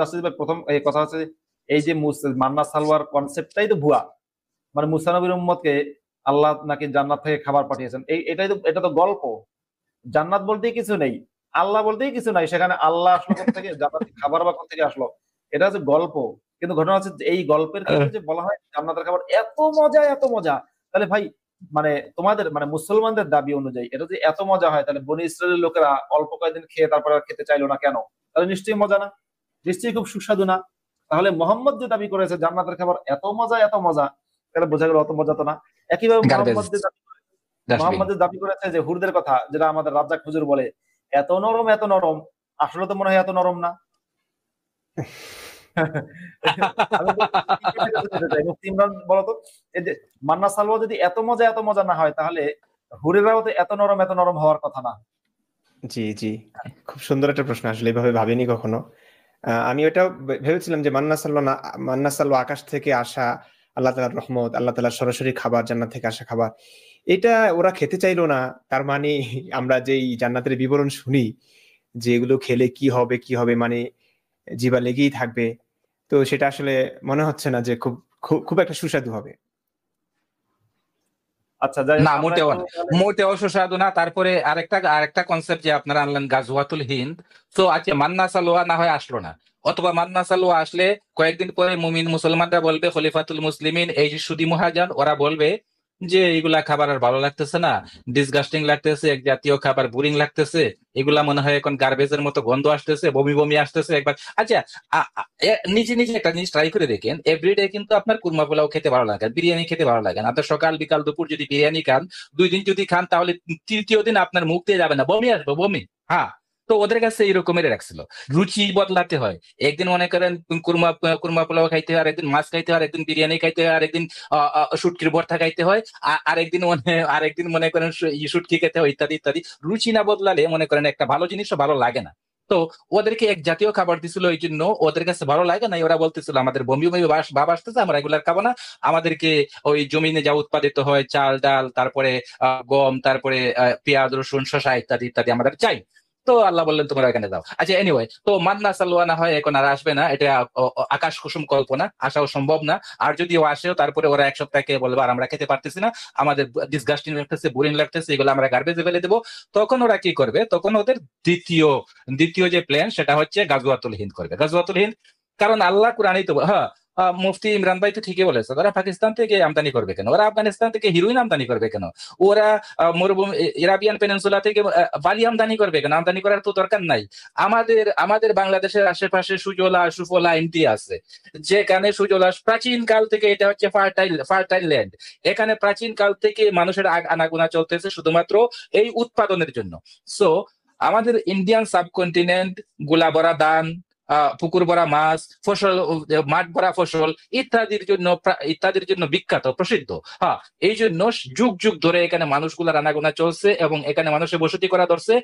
জাস্টিস ভাই, প্রথম এই কথা হচ্ছে এই যে মান্না সালওয়ার কনসেপ্টটাই তো ভুয়া। মানে মুসা নবীর উম্মতকে আল্লাহ নাকি জান্নাত থেকে খাবার পাঠিয়েছেন, এটা তো গল্প। জান্নাত বলতেই কিছু নেই, আল্লাহ বলতেই কিছু নাই, সেখানে আল্লাহ আসলো থেকে জান্নাতি খাবার বা থেকে আসলো, এটা হচ্ছে গল্প। কিন্তু ঘটনা হচ্ছে এই গল্পের ক্ষেত্রে যে বলা হয় জান্নাতের খাবার এত মজা, এত মজা, তাহলে ভাই মানে তোমাদের মানে মুসলমানদের দাবি অনুযায়ী এটা যে এত মজা হয়, তাহলে বনি ইসরায়েলের লোকেরা অল্প কয়েকদিন খেয়ে তারপরে আর খেতে চাইলো না কেন? তাহলে নিশ্চয়ই মজা না, নিশ্চয়ই খুব সুস্বাদু না। তাহলে মোহাম্মদ যে দাবি করেছে জান্নাতের খাবার এত মজা, এত মজা, তাহলে বোঝা গেল অত মজা তো না। একইভাবে মোহাম্মদের দাবি করেছে যে হুরদের কথা, যেটা আমাদের রাজ্জাক হুজুর বলে এত নরম, এত নরম, আসলে তো মনে হয় এত নরম না। ইমরান বলতো, এই যে মান্না সালওয়া যদি এত মজা, এত মজা না হয়, তাহলে হুরেরাও তো এত নরম, এত নরম হওয়ার কথা না? জি জি, খুব সুন্দর একটা প্রশ্ন, আসলে এভাবে ভাবিনি কখনো। আমি ওটাও ভেবেছিলাম যে মান্না সালওয়া আকাশ থেকে আসা আল্লাহ তাআলার রহমত, আল্লাহ তাআলার সরাসরি খাবার, জান্নাত থেকে আসা খাবার, এটা ওরা খেতে চাইলো না। তার মানে আমরা যেই জান্নাতের বিবরণ শুনি যে এগুলো খেলে কি হবে, মানে জিভা লেগেই থাকবে, তো সেটা আসলে মনে হচ্ছে না যে খুব একটা সুস্বাদু হবে। আচ্ছা, যাই হোক, না, মোটেও সুস্বাদু না। তারপরে আরেকটা কনসেপ্ট যে আপনারা আনলেন গাজওয়াতুল হিন্দ, তো আচ্ছা মান্না সালোয়া না হয় আসলো না, অথবা মান্না সালোয়া আসলে কয়েকদিন পরে মুমিন মুসলমানরা বলবে, খলিফাতুল মুসলিমিন এই যে সুদি মহাজন, ওরা বলবে যে এগুলা খাবার আর ভালো লাগতেছে না, ডিসগাস্টিং লাগতেছে, এক জাতীয় খাবার, বোরিং লাগতেছে, এগুলা মনে হয় এখন গার্বেজের মতো গন্ধ আসতেছে, বমি বমি আসতেছে একবার। আচ্ছা, নিজে নিজে একটা জিনিস ট্রাই করে দেখেন, এভরিডে কিন্তু আপনার কুরমা পোলাও খেতে ভালো লাগে, বিরিয়ানি খেতে ভালো লাগে না। আপনার সকাল বিকাল দুপুর যদি বিরিয়ানি খান, 2 দিন যদি খান, তাহলে তৃতীয় দিন আপনার মুখ দিয়ে যাবে না, বমি আসবে, বমি। হ্যাঁ, তো ওদের কাছে এইরকমের রাখছিল, রুচি বদলাতে হয়। একদিন মনে করেন কুরমা পোলাও খাইতে হয়, আরেকদিন মাছ খাইতে হয়, আরেকদিন বিরিয়ানি খাইতে হয়, আরেকদিন শুটকির ভর্তা খাইতে হয়, আরেকদিন মনে করেন শুটকি খেতে হয়, ইত্যাদি ইত্যাদি। রুচি না বদলালে মনে করেন একটা ভালো জিনিসও ভালো লাগে না। তো ওদেরকে এক জাতীয় খাবার দিছিল, এই জন্য ওদের কাছে ভালো লাগে না। ওরা বলতেছিল আমাদের বমি বমি ভাব আসতেছে, আমরা এগুলার খাবো না, আমাদেরকে ওই জমিনে যা উৎপাদিত হয় চাল ডাল, তারপরে গম, তারপরে পেঁয়াজ রসুন শসা ইত্যাদি ইত্যাদি আমাদের চাই। তো আল্লাহ বললেন তোমরা এখানে দাও। আচ্ছা, এনিওয়ে, তো মান্না সালোয়া না হয় এখন আর আসবে না, এটা আকাশ কুসুম কল্পনা, আসাও সম্ভব না। আর যদিও আসেও, তারপরে ওরা এক সপ্তাহকে বলবে আর আমরা খেতে পারতেছি না, আমাদের ডিসগাস্টিং লাগতেছে, বোরিং লাগতেছে, এগুলো আমরা গার্বেজে ফেলে দেবো। তখন ওরা কি করবে? তখন ওদের দ্বিতীয় যে প্ল্যান, সেটা হচ্ছে গাজওয়াতুল হিন্দ করবে। গাজওয়াতুল হিন্দ, কারণ আল্লাহ কুরআনেই তো, হ্যাঁ, মুফতি ইমরান ভাই তো ঠিকই বলেছে, ওরা পাকিস্তান থেকে আমদানি করবে কেন, ওরা আফগানিস্তান থেকে হিরোইন আমদানি করবে কেন, ওরা মরুভূমি এরাবিয়ান পেনিনসুলা থেকে বালি আমদানি করবে কেন, আমদানি করার তো দরকার নাই। আমাদের বাংলাদেশের আশেপাশে সুজলা সুফলা এমটি আছে, যেখানে সুজলা প্রাচীন কাল থেকে, এটা হচ্ছে ফার্টাইল ল্যান্ড, এখানে প্রাচীন কাল থেকে মানুষের আনাগোনা চলতেছে শুধুমাত্র এই উৎপাদনের জন্য। সো আমাদের ইন্ডিয়ান সাবকন্টিনেন্ট গোলা ভরা ধান, পুকুর ভরা মাছ, ফসল, মাঠ ভরা ফসল ইত্যাদির জন্য বিখ্যাত, প্রসিদ্ধ। হ্যাঁ, এই জন্য যুগ যুগ ধরে এখানে মানুষগুলার আনাগোনা চলছে এবং এখানে মানুষের বসতি করা ধরছে,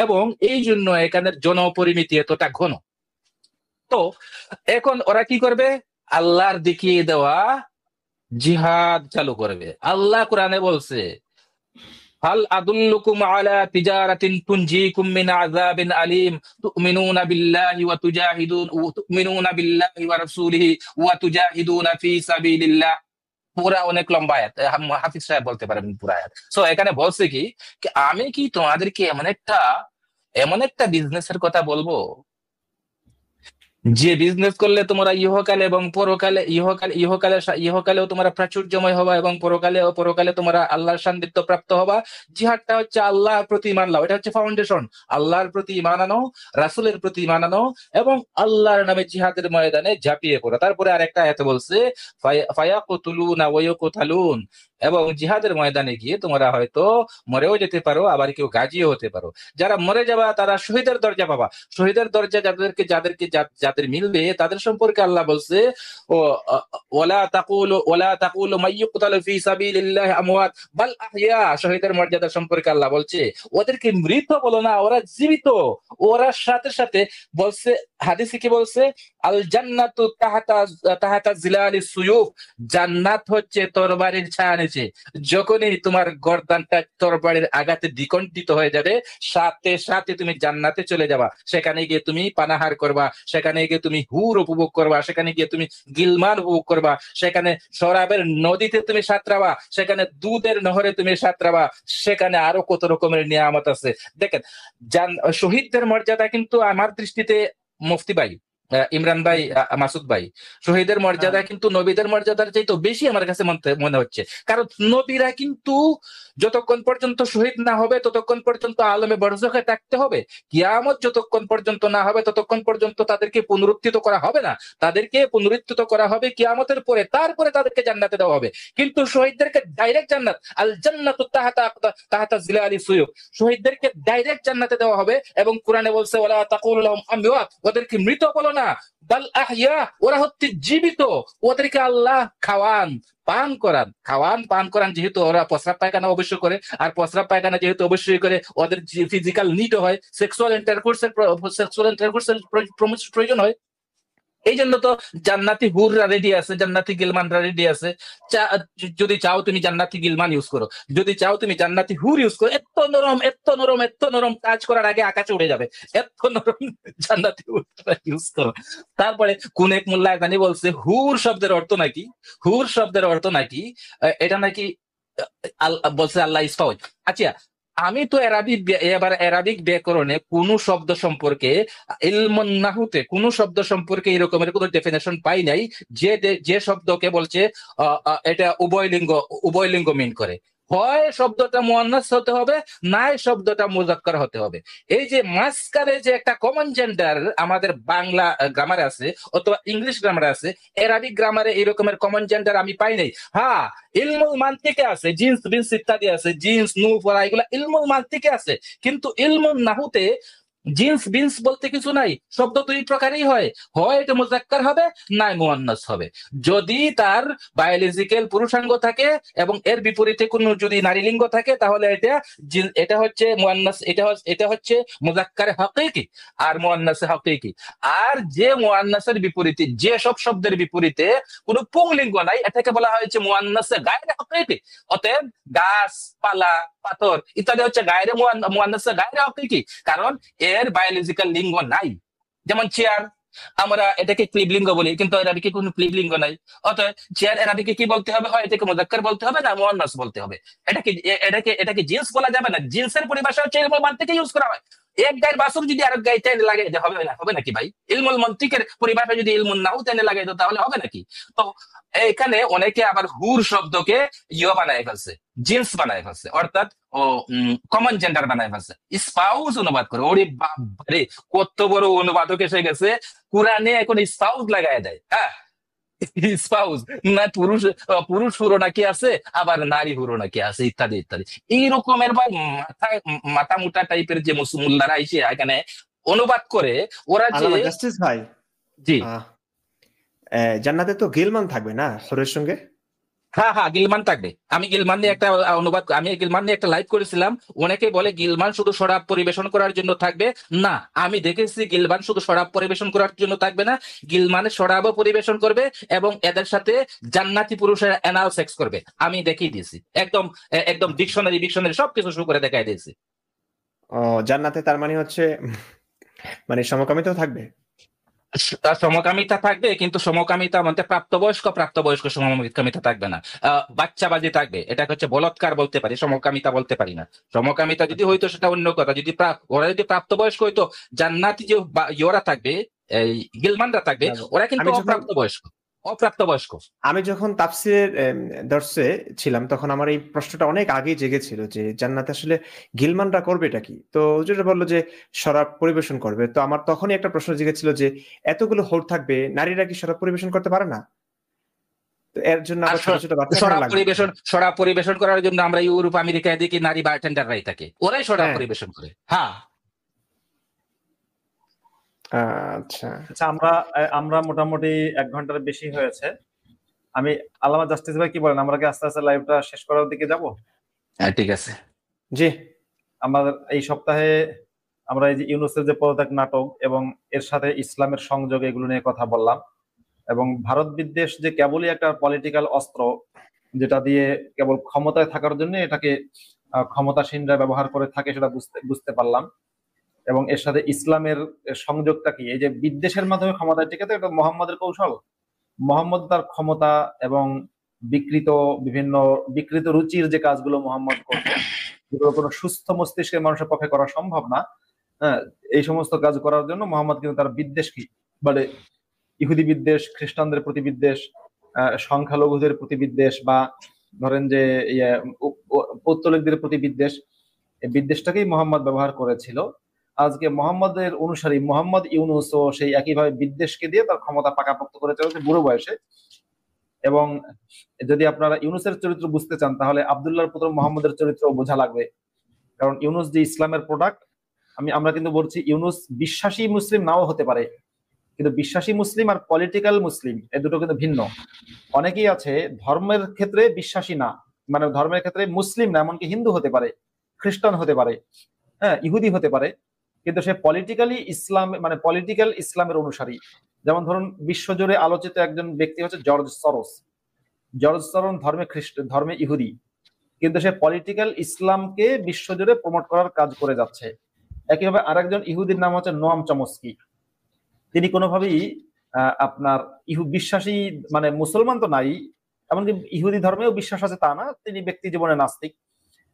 এবং এই জন্য এখানের জনপরিমিতি এতটা ঘন। তো এখন ওরা কি করবে? আল্লাহর দেখিয়ে দেওয়া জিহাদ চালু করবে। আল্লাহ কোরআনে বলছে, হাল আদুল্লুকুম আলা তিজারাতিন তুনজিকুম মিন আযাবিন আলীম তুমিনুনা বিল্লাহি ওয়া রাসূলিহি ওয়া তুজাহিদুনা ফি সাবিলিল্লাহ। পুরা অনেক লম্বা আয়াত, হাফিজ সাহেব বলতে পারবেন পুরা আয়াত। সো এখানে বলছে কি, আমি কি তোমাদেরকে এমন একটা বিজনেসের কথা বলবো যে বিজনেস করলে তোমরা ইহকালে এবং পরকালে, ইহকালেও তোমরা প্রাচুর্যময় হবা এবং পরকালে তোমরা আল্লাহর সান্নিধ্য প্রাপ্ত হবা। জিহাদটা হচ্ছে আল্লাহর প্রতি ঈমান আনো, এটা হচ্ছে ফাউন্ডেশন। আল্লাহর প্রতি ঈমান আনো, রাসূলের প্রতি ঈমান আনো এবং আল্লাহর নামে জিহাদের ময়দানে ঝাঁপিয়ে পড়ো। তারপরে আরেকটা আয়াতে বলছে ফায়াকুতুলুনা ওয়া ইউকতালুন, এবং জিহাদের ময়দানে গিয়ে তোমরা হয়তো মরেও যেতে পারো, আবার কেউ গাজীও হতে পারো। যারা মরে যাবা তারা শহীদের দরজা পাবা। শহীদের দরজা যাদের মিলবে তাদের সম্পর্কে আল্লাহ বলছে, ও ওয়ালা তাকুলু মাইয়ুকতালু ফি সাবিলিল্লাহি আমওয়াত বাল আহইয়া। শহীদের মর্যাদা সম্পর্কে আল্লাহ বলছে, ওদেরকে মৃত বলো না, ওরা জীবিত। ওরা সাথে সাথে বলছে, হাদিসে কি বলছে, আল জান্নাতু তাহাতা জিলালিস সুয়ুফ, জান্নাত হচ্ছে তরবারির ছায়া নিচে। যখনই তোমার গর্দানটা তরবারির আঘাতে দ্বিকণ্ঠিত হয়ে যাবে, সাথে সাথে তুমি জান্নাতে চলে যাবা। সেখানে গিয়ে তুমি পানাহার করবা, সেখানে গিয়ে তুমি হুর উপভোগ করবা, সেখানে গিয়ে তুমি গিলমান উপভোগ করবা, সেখানে শরাবের নদীতে তুমি সাঁতরাবা, সেখানে দুধের নহরে তুমি সাঁতরাবা, সেখানে আরো কত রকমের নিয়ামত আছে। দেখেন, শহীদদের মর্যাদা কিন্তু আমার দৃষ্টিতে, মুফতি ভাই, ইমরান ভাই, মাসুদ ভাই, শহীদের মর্যাদা কিন্তু নবীদের মর্যাদার চাইতে বেশি আমার কাছে মনে হচ্ছে। কারণ নবীরা কিন্তু যতক্ষণ পর্যন্ত শহীদ না হবে ততক্ষণ পর্যন্ত আলমে বরজখে থাকতে হবে। কিয়ামত যতক্ষণ পর্যন্ত না হবে ততক্ষণ পর্যন্ত তাদেরকে পুনরুত্থিত করা হবে না। তাদেরকে পুনরুত্থিত করা হবে কিয়ামতের পরে, তারপরে তাদেরকে জান্নাতে দেওয়া হবে। কিন্তু শহীদদেরকে ডাইরেক্ট জান্নাত, আল জান্নাতু তাহাতা জিলালি সুয়ুফ, শহীদদেরকে ডাইরেক্ট জান্নাতে দেওয়া হবে। এবং কোরআনে বলছে, ওয়ালা তাকুল লাহুম আমওয়াত, ওদেরকে মৃত বলো না, বাল আহইয়া, ওরা হচ্ছে জীবিত। ওদেরকে আল্লাহ খাওয়ান পান করান, যেহেতু ওরা প্রস্রাব পায়খানা অবশ্যই করে, আর প্রস্রাব পায়খানা যেহেতু অবশ্যই করে, ওদের ফিজিক্যাল নিড হয়, সেক্সুয়াল ইন্টারকোর্সের প্রয়োজন হয়। এই জন্য তো জান্নাতি হুররা রেডি আছে, জান্নাতি গিলমানরা রেডি আছে। যদি চাও তুমি জান্নাতি গিলমান ইউজ করো, যদি চাও তুমি জান্নাতি হুর ইউজ করো। এত নরম, এত নরম, এত নরম, কাজ করার আগে আকাশে উড়ে যাবে, এত নরম জান্নাতি হুর ইউজ করো। তারপরে কোন এক মোল্লা জানি বলছে, হুর শব্দের অর্থ নাকি এটা নাকি বলছে আল্লাহ ইসফাউজ। আচ্ছা, আমি তো অ্যারাবিক ব্যাকরণে কোন শব্দ সম্পর্কে, ইলমুন নাহুতে কোন শব্দ সম্পর্কে এরকমের কোন ডেফিনেশন পাই নাই যে শব্দকে বলছে এটা উভয়লিঙ্গ মিন করে। হয় শব্দটা মুয়ান্নাস হতে হবে, নাই শব্দটা মুযাক্কার হতে হবে। এই যে মাঝখানে যে একটা কমন জেন্ডার আমাদের বাংলা গ্রামারে আছে অথবা ইংলিশ গ্রামারে আছে, অ্যারাবিক গ্রামারে এরকমের কমন জেন্ডার আমি পাই নাই। হ্যাঁ, ইলমুল মানতিকে আছে, জিন্স বিন্স ইত্যাদি আছে, জিন্স নু পড়া, এগুলা ইলমুল মানতিকে আছে। কিন্তু ইলমুল নাহুতে জিন্স বিন্স বলতে কিছু নাই। শব্দ দুই প্রকারই হয় এটা মুযাক্কার হবে, নাই মুয়ান্নাস হবে। যদি তার বায়োলজিক্যাল পুরুষাঙ্গ থাকে এবং এর বিপরীতে কোনো যদি নারীলিঙ্গ থাকে, তাহলে এটা হচ্ছে মুয়ান্নাস, এটা হচ্ছে মুযাক্কার হাকিকি আর মুয়ান্নাসে হাকিকি। আর যে মুয়ান্নাসের বিপরীতে, যে সব শব্দের বিপরীতে কোনো পুংলিঙ্গ নাই, এটাকে বলা হয়েছে মুয়ান্নাসে গায়রে হাকিকি। অতএব গাছ, পালা, পাথর ইত্যাদি হচ্ছে মুয়ান্নাসে গায়রে হাকিকি, কারণ এর বায়োলজিক্যাল লিঙ্গ নাই। যেমন চেয়ার, আমরা এটাকে ক্লিবলিঙ্গ বলি, কিন্তু এরাবিকে কোনো ক্লিবলিঙ্গ নাই। অতএব চেয়ার এরাবিকে কি বলতে হবে? হয় এটাকে মুযাক্কার বলতে হবে, না মুয়ান্নাস বলতে হবে। এটাকে জিন্স বলা যাবে না। জিন্সের পরিভাষা হচ্ছে ইলমুল মানতিক ইউজ করা হয়। এক গায়ের বাছুর যদি আরেক গায়ে টেনে লাগাই দেয় হবে নাকি ভাই? ইলমুল মন্তিকের পরিভাষায় যদি ইলমুন নাহু টেনে লাগাই দেয় তাহলে হবে নাকি? তো এখানে অনেকে আবার হুর শব্দকে বানায় ফেলছে, জিন্স বানায় ফেলছে, অর্থাৎ কমন জেন্ডার বানায় ফেলছে, স্পাউস অনুবাদ করে। ওরে বাবারে, কত বড় অনুবাদক এসে গেছে, কোরআনে এখন স্পাউস লাগায় দেয়। হ্যাঁ, স্পাউস না, পুরুষ হুরো নাকি আছে, আবার নারী হুরো নাকি আছে, ইত্যাদি ইত্যাদি। এই রকমের ভাই মাথা মোটা টাইপের যে মুসলিমরা এসে এখানে অনুবাদ করে, ওরা যে আল্লামা জাস্টিস ভাই, জি জান্নাতে তো গিলমান থাকবে না হুরের সঙ্গে? হ্যাঁ, গিলমান থাকবে। আমি গিলমান নিয়ে একটা আমি গিলমান নিয়ে একটা লাইভ করেছিলাম। অনেকে বলে গিলমান শুধু শরাব পরিবেশন করার জন্য থাকবে। না, আমি দেখেছি গিলমান শুধু শরাব পরিবেশন করার জন্য থাকবে না, গিলমানে শরাবও পরিবেশন করবে এবং এদের সাথে জান্নাতি পুরুষের অ্যানাল সেক্স করবে। আমি দেখিয়ে দিয়েছি, একদম ডিকশনারি সবকিছু শুরু করে দেখাই দিয়েছি। ও, জান্নাতে তার মানে হচ্ছে মানে সমকামিতাও থাকবে? তার সমকামিতা থাকবে, কিন্তু সমকামিতা মানে প্রাপ্তবয়স্ক সমকামিতা থাকবে না। বাচ্চাবাজি থাকবে, এটাকে হচ্ছে বলৎকার বলতে পারি, সমকামিতা বলতে পারি না। সমকামিতা যদি হইতো সেটা অন্য কথা। ওরা যদি প্রাপ্তবয়স্ক হইতো, জান্নাতি যে ইয়োরা থাকবে, এই গিলমানরা থাকবে, ওরা কিন্তু অপ্রাপ্তবয়স্ক। আমি যখন তাফসিরের দর্শে ছিলাম তখন আমার এই প্রশ্নটা অনেক আগে জেগেছিল যে জান্নাতে আসলে গিলমানরা করবে এটা কি। তো যেটা বললো যে শরাব পরিবেশন করবে, তো আমার তখনই একটা প্রশ্ন জেগেছিল যে এতগুলো হোর থাকবে, নারীরা কি শরাব পরিবেশন করতে পারে না? তো এর জন্য আবার ছোট ছোট বাচ্চা লাগবে। শরাব পরিবেশন করার জন্য আমরা ইউরোপ আমেরিকায় দেখি নারী বারটেন্ডাররাই থাকে, ওরাই শরাব পরিবেশন করে। হ্যাঁ, আচ্ছা, আমরা মোটামুটি 1 ঘন্টার বেশি হয়েছে। আমি আল্লামা জাস্টিস ভাই কি বলেন, আমরা কি আস্তে আস্তে লাইভটা শেষ করার দিকে যাব? ঠিক আছে। জি, আমাদের এই সপ্তাহে আমরা এই যে ইউনূসের যে পদত্যাগ নাটক এবং এর সাথে ইসলামের সংযোগ, এগুলো নিয়ে কথা বললাম। এবং ভারত বিদ্বেষ যে কেবলই একটা পলিটিক্যাল অস্ত্র, যেটা দিয়ে কেবল ক্ষমতায় থাকার জন্য এটাকে ক্ষমতাসীনরা ব্যবহার করে থাকে, সেটা বুঝতে পারলাম। এবং এর সাথে ইসলামের সংযোগটা কি, এই যে বিদ্বেষের মাধ্যমে ক্ষমতায় টিকে থাকে, এটা মোহাম্মদের কৌশল। মোহাম্মদ তার ক্ষমতা এবং বিভিন্ন বিকৃত রুচির যে কাজগুলো মোহাম্মদ করতেন, যেগুলো কোনো সুস্থ মস্তিষ্কের মানুষের পক্ষে করা সম্ভব না, হ্যাঁ, এই সমস্ত কাজ করার জন্য মোহাম্মদ কিন্তু তার বিদ্বেষ কি মানে ইহুদি বিদ্বেষ, খ্রিস্টানদের প্রতি বিদ্বেষ, সংখ্যালঘুদের প্রতি বিদ্বেষ, বা ধরেন যে পৌত্তলিকদের প্রতি বিদ্বেষ, এই বিদ্বেষটাকেই মোহাম্মদ ব্যবহার করেছিল। আজকে মোহাম্মদের অনুসারী মোহাম্মদ ইউনূস ও সেই একইভাবে বিদ্বেষকে দিয়ে তার ক্ষমতা পাকাপোক্ত করে চলেছে বুড়ো বয়সে। এবং যদি আপনারা ইউনূসের চরিত্র বুঝতে চান, তাহলে আব্দুল্লাহর পুত্র মোহাম্মদের চরিত্র বোঝা লাগবে। কারণ ইউনূস যে ইসলামের প্রোডাক্ট, আমরা কিন্তু বলছি ইউনূস বিশ্বাসী মুসলিম নাও হতে পারে, কিন্তু বিশ্বাসী মুসলিম আর পলিটিক্যাল মুসলিম এই দুটো কিন্তু ভিন্ন। অনেকেই আছে ধর্মের ক্ষেত্রে বিশ্বাসী না, মানে ধর্মের ক্ষেত্রে মুসলিম না, এমনকি হিন্দু হতে পারে, খ্রিস্টান হতে পারে, হ্যাঁ, ইহুদি হতে পারে, কিন্তু সে পলিটিক্যালি ইসলাম মানে পলিটিক্যাল ইসলামের অনুসারী। যেমন ধরুন বিশ্বজুড়ে আলোচিত একজন ব্যক্তি হচ্ছে জর্জ সরোস। ধর্মে ইহুদি, কিন্তু সে পলিটিক্যাল ইসলামকে বিশ্বজুড়ে প্রমোট করার কাজ করে যাচ্ছে। একইভাবে আরেকজন ইহুদির নাম হচ্ছে নোয়াম চমস্কি। তিনি কোনোভাবেই আপনার বিশ্বাসী মানে মুসলমান তো নাই, এমনকি ইহুদি ধর্মেও বিশ্বাস আছে তা না, তিনি ব্যক্তি জীবনে নাস্তিক।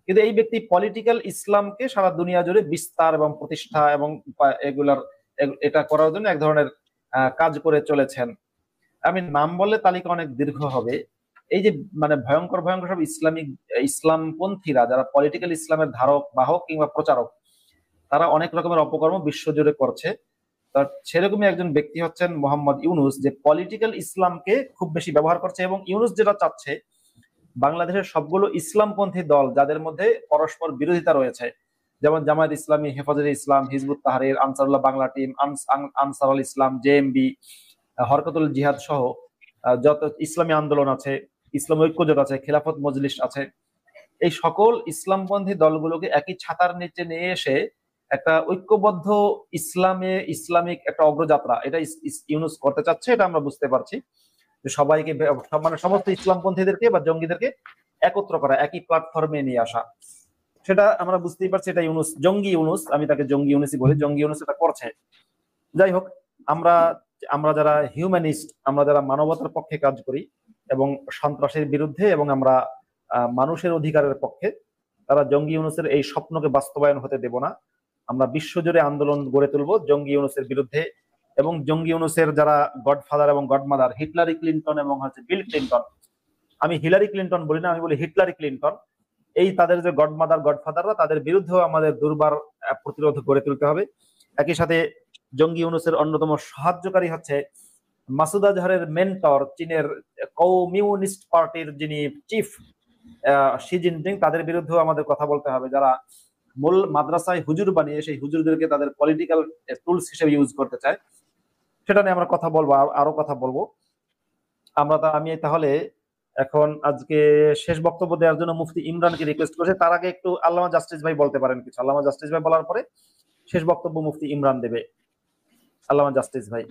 কিন্তু এই ব্যক্তি পলিটিক্যাল ইসলামকে সারা দুনিয়া জুড়ে বিস্তার এবং প্রতিষ্ঠা এবং এটা করার জন্য এক ধরনের কাজ করে চলেছেন। আমি নাম বললে তালিকা অনেক দীর্ঘ হবে। এই যে মানে ভয়ঙ্কর ভয়ঙ্কর সব ইসলামপন্থীরা, যারা পলিটিক্যাল ইসলামের ধারক বাহক কিংবা প্রচারক, তারা অনেক রকমের অপকর্ম বিশ্বজুড়ে করছে। তার সেরকমই একজন ব্যক্তি হচ্ছেন মোহাম্মদ ইউনূস, যে পলিটিক্যাল ইসলামকে খুব বেশি ব্যবহার করছে। এবং ইউনূস যেটা চাচ্ছে, বাংলাদেশের সবগুলো ইসলামপন্থী দল যাদের মধ্যে পরস্পর বিরোধিতা রয়েছে, যেমন জামায়াত ইসলামী, হেফাজতে ইসলাম, হিজবুত তাহরির, আনসারুল্লাহ বাংলা টিম, আনসারুল ইসলাম, জেএমবি, হরকতুল জিহাদ সহ যত ইসলামী আন্দোলন আছে, ইসলাম ঐক্যজোট আছে, খেলাফত মজলিস আছে, এই সকল ইসলামপন্থী দলগুলোকে একই ছাতার নিচে নিয়ে এসে একটা ঐক্যবদ্ধ ইসলামিক একটা অগ্রযাত্রা এটা ইউনূস করতে চাচ্ছে। এটা আমরা বুঝতে পারছি যে সবাইকে মানে সমস্ত ইসলামপন্থীদেরকে বা জঙ্গিদেরকে একত্র করা, একই প্ল্যাটফর্মে নিয়ে আসা, সেটা আমরা বুঝতেই পারছি। এটা ইউনূস, জঙ্গি ইউনূস, আমি তাকে জঙ্গি ইউনূসই বলি, জঙ্গি ইউনূস এটা করছে। যাই হোক, আমরা যারা হিউম্যানিস্ট, আমরা যারা মানবতার পক্ষে কাজ করি এবং সন্ত্রাসের বিরুদ্ধে, এবং আমরা মানুষের অধিকারের পক্ষে, তারা জঙ্গি ইউনূসের এই স্বপ্নকে বাস্তবায়ন হতে দেব না। আমরা বিশ্বজুড়ে আন্দোলন গড়ে তুলবো জঙ্গি ইউনূসের বিরুদ্ধে, এবং জঙ্গি ইউনূসের যারা গডফাদার এবং গডমাদার, হিটলারি ক্লিনটন এবং হচ্ছে বিল ক্লিনটন, আমি হিলারি ক্লিনটন বলি না, আমি বলি হিটলারি ক্লিনটন, এই তাদের যে গডমাদার গডফাদাররা, তাদের বিরুদ্ধেও আমাদের দুর্বার প্রতিরোধ গড়ে তুলতে হবে। একই সাথে জঙ্গি ইউনূসের অন্যতম সাহায্যকারী হচ্ছে মাসুদ আজহারের মেন্টর, চীনের কমিউনিস্ট পার্টির যিনি চিফ শি জিনপিং, তাদের বিরুদ্ধেও আমাদের কথা বলতে হবে, যারা মূল মাদ্রাসায় হুজুর বানিয়ে সেই হুজুরদেরকে তাদের পলিটিক্যাল টুলস হিসেবে ইউজ করতে চায়। সেটা নিয়ে আমরা কথা বলবো, আরো কথা বলবো আমি তাহলে এখন আজকে শেষ বক্তব্য দেওয়ার জন্য মুফতি ইমরানকে রিকোয়েস্ট করছে। তার আগে একটু আল্লামা জাস্টিস ভাই বলতে পারেন কিছু। আল্লামা জাস্টিস ভাই বলার পরে শেষ বক্তব্য মুফতি ইমরান দেবে। আল্লামা জাস্টিস ভাই।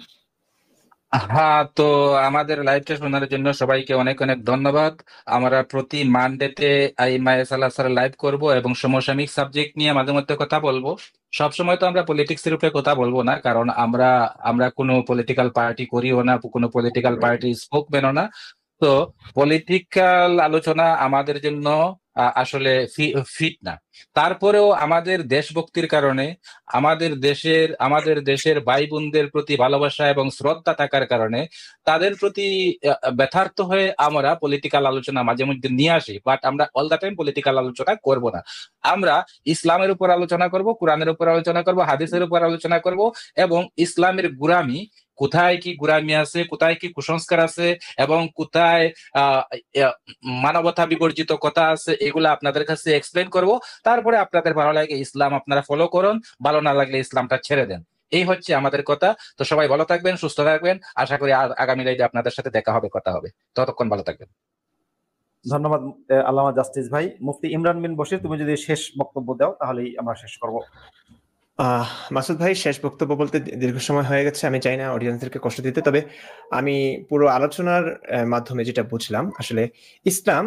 হ্যাঁ, তো আমাদের লাইভটা শোনার জন্য সবাইকে অনেক অনেক ধন্যবাদ। আমরা প্রতি মানডেতে আইমায়ে সালাসার লাইভ করব এবং সমসাময়িক সাবজেক্ট নিয়ে মাঝে মধ্যে কথা বলবো। সবসময় তো আমরা পলিটিক্স এর উপরে কথা বলবো না, কারণ আমরা আমরা কোনো পলিটিক্যাল পার্টি করিও না, কোনো পলিটিক্যাল পার্টি স্পোকম্যানও না। তো পলিটিক্যাল আলোচনা আমাদের জন্য আসলে ফিট না। তারপরেও আমাদের দেশভক্তির কারণে, আমাদের দেশের ভাই বোনদের প্রতি ভালোবাসা এবং শ্রদ্ধা থাকার কারণে, তাদের প্রতি ব্যথার্থ হয়ে আমরা পলিটিক্যাল আলোচনা মাঝে মধ্যে নিয়ে আসি, বাট আমরা অল দ্য টাইম পলিটিক্যাল আলোচনা করব না। আমরা ইসলামের উপর আলোচনা করব, কোরআনের উপর আলোচনা করব, হাদিসের উপর আলোচনা করব, এবং ইসলামের গুরামি, কোথায় কি গুরামি আছে, কোথায় কি কুসংস্কার আছে, এবং কোথায় মানবতা বিবর্জিত কথা আছে, এগুলো আপনাদের কাছে এক্সপ্লেন করব। তারপরে আপনাদের ভালো লাগে ইসলাম আপনারা ফলো করুন, ভালো না লাগলে ইসলামটা ছেড়ে দেন। এই হচ্ছে আমাদের কথা। তো সবাই ভালো থাকবেন, সুস্থ থাকবেন। আশা করি আগামী লাইভে আপনাদের সাথে দেখা হবে, কথা হবে। ততক্ষণ ভালো থাকবেন। ধন্যবাদ আল্লামা জাস্টিস ভাই। মুফতি ইমরান বিন বশির, তুমি যদি শেষ বক্তব্য দাও তাহলেই আমরা শেষ করব। মাসুদ ভাই, শেষ বক্তব্য বলতে দীর্ঘ সময় হয়ে গেছে, আমি চাই না অডিয়েন্সদেরকে কষ্ট দিতে। তবে আমি পুরো আলোচনার মাধ্যমে যেটা বুঝলাম, আসলে ইসলাম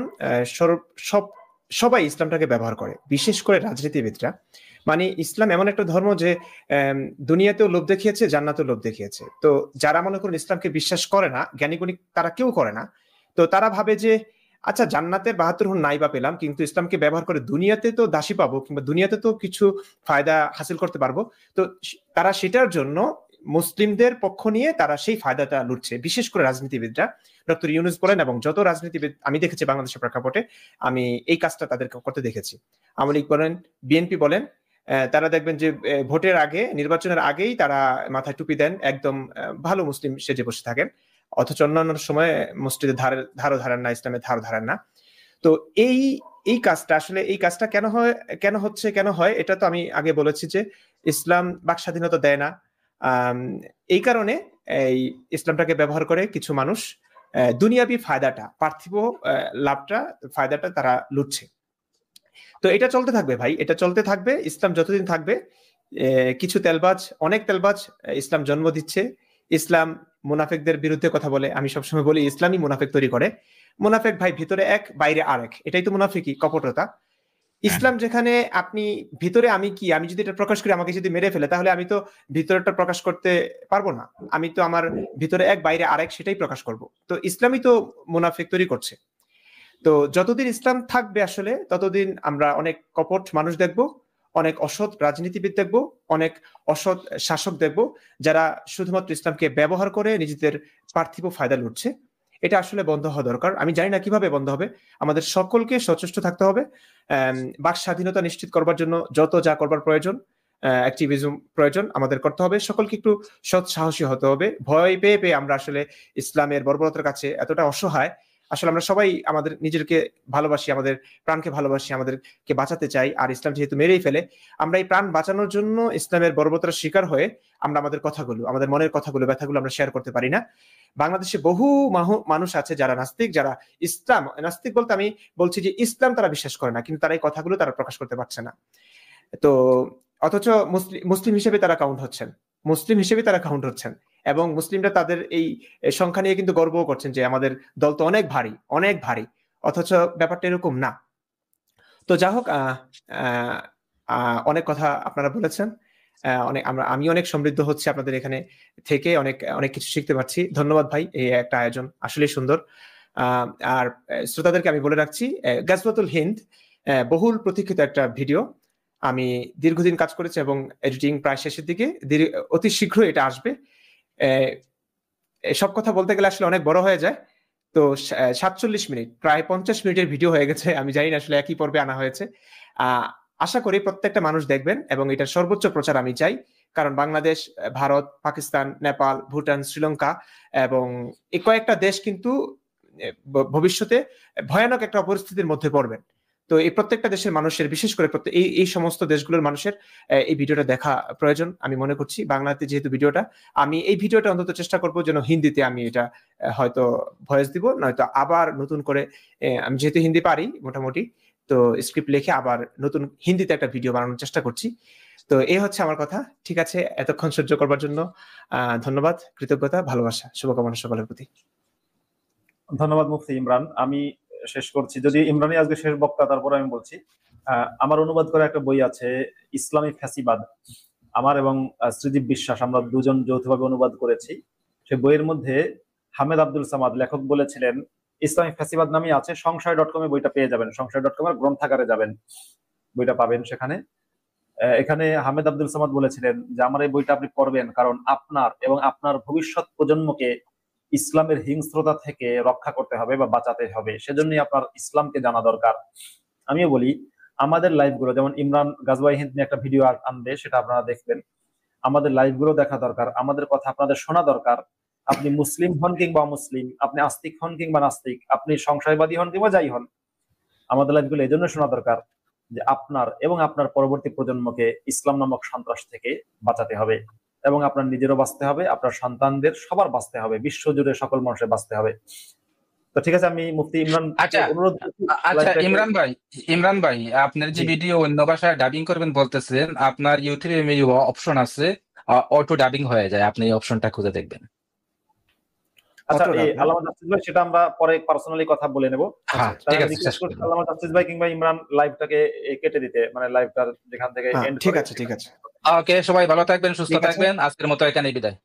সবাই ইসলামটাকে ব্যবহার করে, বিশেষ করে রাজনীতিবিদরা। মানে ইসলাম এমন একটা ধর্ম যে দুনিয়াতেও লোভ দেখিয়েছে, জান্নাতেও লোভ দেখিয়েছে। তো যারা মনে করেন ইসলামকে বিশ্বাস করে না, জ্ঞানীগুণী তারা কেউ করে না, তো তারা ভাবে যে আচ্ছা জান্নাতের 72 হুর নাই বা পেলাম, কিন্তু ইসলামকে ব্যবহার করে দুনিয়াতে তো দাসী পাবো, কিংবা দুনিয়াতে তো কিছু ফায়দা হাসিল করতে পারবো। তো তারা সেটার জন্য মুসলিমদের পক্ষ নিয়ে তারা সেই ফায়দাটা লুটছে, বিশেষ করে রাজনীতিবিদরা। ডক্টর ইউনূস বলেন এবং যত রাজনীতিবিদ আমি দেখেছি বাংলাদেশের প্রেক্ষাপটে, আমি এই কাজটা তাদের করতে দেখেছি। আওয়ামী লীগ বলেন, বিএনপি বলেন, তারা দেখবেন যে ভোটের আগে, নির্বাচনের আগেই তারা মাথায় টুপি দেন, একদম ভালো মুসলিম সেজে বসে থাকেন, অথচ অন্যান্য সময় মসজিদে ধারও ধারেন না, ইসলামের ধারও ধারেন না। তো এই কাজটা আসলে কেন হয় এটা তো আমি আগে বলেছি যে ইসলাম বাক স্বাধীনতা দেয় না। এই কারণে এই ইসলামটাকে ব্যবহার করে কিছু মানুষ দুনিয়াবি ফায়দাটা, পার্থিব ফায়দাটা তারা লুটছে। তো এটা চলতে থাকবে ভাই, এটা চলতে থাকবে। ইসলাম যতদিন থাকবে, কিছু অনেক তেলবাজ ইসলাম জন্ম দিচ্ছে। ইসলাম মুনাফেকদের বিরুদ্ধে কথা বলে। আমি সবসময় বলি ইসলামই মুনাফেক তৈরি করে। মুনাফেক ভাই ভিতরে এক, বাইরে আরেক, এটাই তো মুনাফিকি, কপটতা। ইসলাম যেখানে আপনি ভিতরে আমি যদি এটা প্রকাশ করি, আমাকে যদি মেরে ফেলে, তাহলে আমি তো ভিতরটা প্রকাশ করতে পারবো না। আমি তো আমার ভিতরে এক, বাইরে আরেক, সেটাই প্রকাশ করব। তো ইসলামই তো মুনাফিক তৈরি করছে। তো যতদিন ইসলাম থাকবে আসলে ততদিন আমরা অনেক কপট মানুষ দেখব, অনেক অসৎ রাজনীতিবিদ দেখব, অনেক অসৎ শাসক দেখব, যারা শুধুমাত্র ইসলামকে ব্যবহার করে নিজেদের পার্থিব ফায়দা লুটছে। এটা আসলে বন্ধ হওয়া দরকার। আমি জানি না কিভাবে বন্ধ হবে। আমাদের সকলকে সচেষ্ট থাকতে হবে। বাক স্বাধীনতা নিশ্চিত করবার জন্য যত যা করবার প্রয়োজন, অ্যাক্টিভিজম প্রয়োজন, আমাদের করতে হবে। সকলকে একটু সৎ সাহসী হতে হবে। ভয় পেয়ে পেয়ে আমরা আসলে ইসলামের বর্বরতার কাছে এতটা অসহায়। আসলে আমরা সবাই আমাদের নিজেকে ভালোবাসি, আমাদের প্রাণকে ভালোবাসি, আমাদেরকে বাঁচাতে চাই। আর ইসলাম যেহেতু মেরেই ফেলে, আমরা এই প্রাণ বাঁচানোর জন্য ইসলামের বর্বরতার শিকার হয়ে আমরা আমাদের কথাগুলো, আমাদের মনের কথাগুলো, ব্যথাগুলো আমরা শেয়ার করতে পারি না। বাংলাদেশে বহু মানুষ আছে যারা নাস্তিক, যারা নাস্তিক বলতে আমি বলছি যে ইসলাম তারা বিশ্বাস করে না, কিন্তু তারা এই কথাগুলো তারা প্রকাশ করতে পারছে না। তো অথচ মুসলিম হিসেবে তারা কাউন্ট হচ্ছেন, এবং মুসলিমরা তাদের এই সংখ্যা নিয়ে কিন্তু গর্বও করছেন যে আমাদের দল তো অনেক ভারী, অথচ ব্যাপারটা এরকম না। তো যা হোক, অনেক কথা আপনারা বলেছেন, আমি অনেক সমৃদ্ধ হচ্ছে আপনাদের এখানে থেকে, অনেক কিছু শিখতে পারছি। ধন্যবাদ ভাই, এই একটা আয়োজন আসলে সুন্দর। আর শ্রোতাদেরকে আমি বলে রাখছি, গাজওয়াতুল হিন্দ বহুল প্রতীক্ষিত একটা ভিডিও। আমি দীর্ঘদিন কাজ করেছি এবং এডিটিং প্রায় শেষের দিকে, অতি শীঘ্রই এটা আসবে। সব কথা বলতে গেলে আসলে অনেক বড় হয়ে যায়। তো 47 মিনিট, প্রায় 50 মিনিটের ভিডিও হয়ে গেছে। আমি জানি না আসলে একই পর্বে আনা হয়েছে। আশা করি প্রত্যেকটা মানুষ দেখবেন এবং এটার সর্বোচ্চ প্রচার আমি চাই, কারণ বাংলাদেশ, ভারত, পাকিস্তান, নেপাল, ভুটান, শ্রীলঙ্কা এবং এই কয়েকটা দেশ কিন্তু ভবিষ্যতে ভয়ানক একটা পরিস্থিতির মধ্যে পড়বেন। তো এই প্রত্যেকটা দেশের মানুষের, বিশেষ করে এই সমস্ত দেশগুলোর মানুষের এই ভিডিওটা দেখা প্রয়োজন আমি মনে করছি। বাংলাতে যেহেতু ভিডিওটা, আমি এই ভিডিওটা অন্তত চেষ্টা করবো যেন হিন্দিতে আমি এটা হয়তো ভয়েস দিব, নয়তো আবার নতুন করে, আমি যেহেতু হিন্দি পারি মোটামুটি, তো স্ক্রিপ্ট লিখে আবার নতুন হিন্দিতে একটা ভিডিও বানানোর চেষ্টা করছি। তো এই হচ্ছে আমার কথা। ঠিক আছে, এতক্ষণ সহ্য করবার জন্য ধন্যবাদ, কৃতজ্ঞতা, ভালোবাসা, শুভকামনা সকলের প্রতি। ধন্যবাদ মুফতি ইমরান। আমি শেষ করছি, যদি ইমরানই আজকে শেষ বক্তা, তারপরে আমি বলছি। আমার অনুবাদ করা একটা বই আছে, ইসলামী ফ্যাসিবাদ, আমার এবং শ্রীদীপ বিশ্বাস, আমরা দুজন যৌথভাবে অনুবাদ করেছি। সে বইয়ের মধ্যে হামেদ আব্দুল সামাদ লেখক বলেছিলেন, ইসলামী ফ্যাসিবাদ নামে আছে, সংশয়.com বইটা পেয়ে যাবেন, সংশয়.com এর গ্রন্থাগারে যাবেন, বইটা পাবেন সেখানে। এখানে হামেদ আব্দুল সামাদ বলেছিলেন যে আমার এই বইটা আপনি পড়বেন কারণ আপনার এবং আপনার ভবিষ্যৎ প্রজন্মকে ইসলামের হিংস্রতা থেকে রক্ষা করতে হবে বা বাঁচাতে হবে, সেজন্যই আপনার ইসলামকে জানা দরকার। আমিও বলি, আমাদের লাইভ গুলো, যেমন ইমরান গাজওয়াই হিন্দ নিয়ে একটা ভিডিও আনবে, সেটা আপনারা দেখবেন। আমাদের লাইভ গুলো দেখা দরকার, আমাদের কথা আপনাদের শোনা দরকার। আপনি মুসলিম হন কিংবা অমুসলিম, আপনি আস্তিক হন কিংবা নাস্তিক, আপনি সংশয়বাদী হন কিংবা যাই হন, আমাদের লাইভ গুলো এই জন্য শোনা দরকার যে আপনার এবং আপনার পরবর্তী প্রজন্মকে ইসলাম নামক সন্ত্রাস থেকে বাঁচাতে হবে, এবং আপনার নিজেরও বাঁচতে হবে, আপনার সন্তানদের সবার বাঁচতে হবে, বিশ্বজুড়ে সকল মানুষের বাঁচতে হবে। তো ঠিক আছে, আমি মুফতি ইমরান অনুরোধ করছি। আচ্ছা ইমরান ভাই, আপনার যে ভিডিও অন্য ভাষায় ডাবিং করবেন বলতেছেন, আপনার ইউটিউবে অপশন আছে অটো ডাবিং হয়ে যায়, আপনি এই অপশনটা খুঁজে দেখবেন। আচ্ছা, আল্লামা জাস্টিস ভাই, সেটা আমরা পরে পার্সোনালি কথা বলে নেব। ঠিক আছে, আল্লামা জাস্টিস ভাই কিংবা ইমরান লাইভটাকে কেটে দিতে, মানে লাইভটার যেখান থেকে এন্ড। ঠিক আছে, ঠিক আছে। ওকে, সবাই ভালো থাকবেন, সুস্থ থাকবেন, আজকের মতো এখানেই বিদায়।